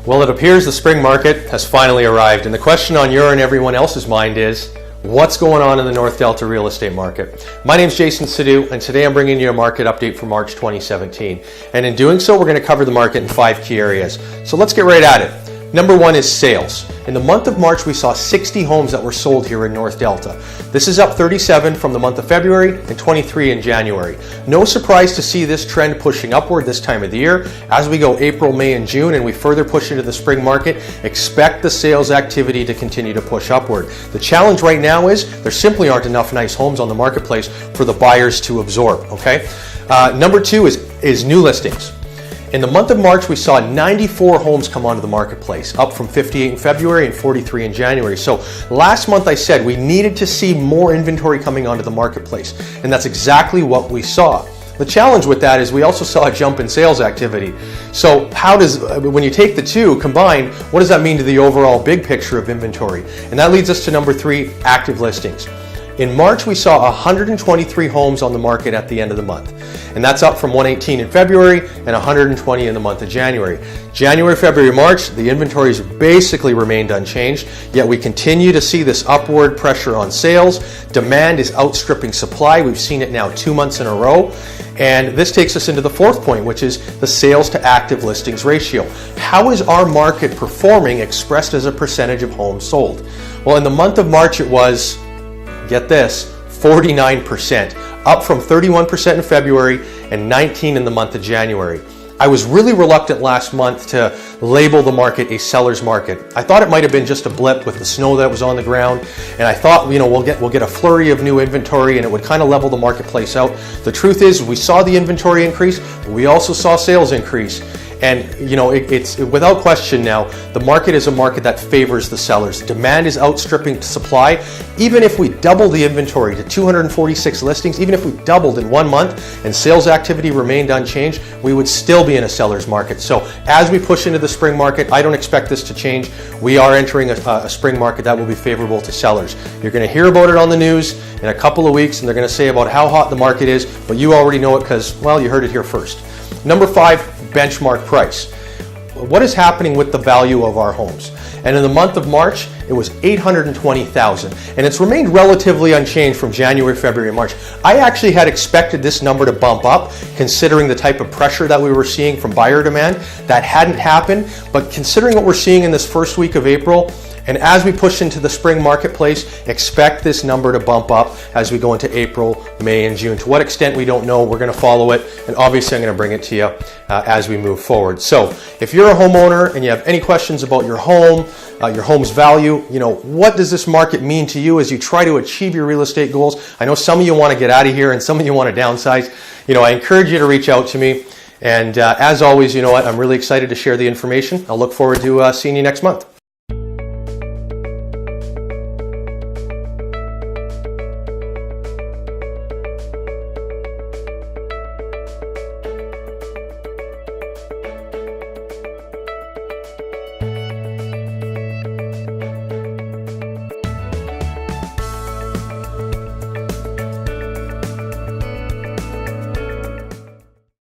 Well, it appears the spring market has finally arrived, and the question on your and everyone else's mind is, what's going on in the North Delta real estate market? My name is Jayson, Sidhu, and today I'm bringing you a market update for March 2017. And in doing so, we're going to cover the market in 5 key areas. So let's get right at it. Number 1 is sales. In the month of March, we saw 60 homes that were sold here in North Delta. This is up 37 from the month of February and 23 in January. No surprise to see this trend pushing upward this time of the year. As we go April, May, and June, and we further push into the spring market, expect the sales activity to continue to push upward. The challenge right now is there simply aren't enough nice homes on the marketplace for the buyers to absorb, okay? Number 2 is new listings. In the month of March, we saw 94 homes come onto the marketplace, up from 58 in February and 43 in January. So last month I said we needed to see more inventory coming onto the marketplace, and that's exactly what we saw. The challenge with that is we also saw a jump in sales activity. So when you take the two combined, what does that mean to the overall big picture of inventory? And that leads us to number 3, active listings. In March, we saw 123 homes on the market at the end of the month, and that's up from 118 in February and 120 in the month of January. January, February, March, the inventories basically remained unchanged, yet we continue to see this upward pressure on sales. Demand is outstripping supply. We've seen it now 2 months in a row, and this takes us into the 4th point, which is the sales to active listings ratio. How is our market performing expressed as a percentage of homes sold? Well, in the month of March, it was, get this, 49%, up from 31% in February and 19% in the month of January. I was really reluctant last month to label the market a seller's market. I thought it might have been just a blip with the snow that was on the ground, and I thought, we'll get a flurry of new inventory and it would kind of level the marketplace out. The truth is, we saw the inventory increase, but we also saw sales increase. And it's without question now, the market is a market that favors the sellers. Demand is outstripping supply. Even if we double the inventory to 246 listings, even if we doubled in 1 month and sales activity remained unchanged, we would still be in a seller's market. So as we push into the spring market, I don't expect this to change. We are entering a spring market that will be favorable to sellers. You're going to hear about it on the news in a couple of weeks, and they're going to say about how hot the market is, but you already know it because, well, you heard it here first. Number 5, benchmark price. What is happening with the value of our homes? And in the month of March, it was $820,000, and it's remained relatively unchanged from January, February, and March. I actually had expected this number to bump up, considering the type of pressure that we were seeing from buyer demand. That hadn't happened, but considering what we're seeing in this first week of April, and as we push into the spring marketplace, expect this number to bump up as we go into April, May, and June. To what extent, we don't know. We're going to follow it, and obviously I'm going to bring it to you as we move forward. So if you're a homeowner and you have any questions about your home's value, what does this market mean to you as you try to achieve your real estate goals? I know some of you want to get out of here and some of you want to downsize. I encourage you to reach out to me. And as always, I'm really excited to share the information. I'll look forward to seeing you next month.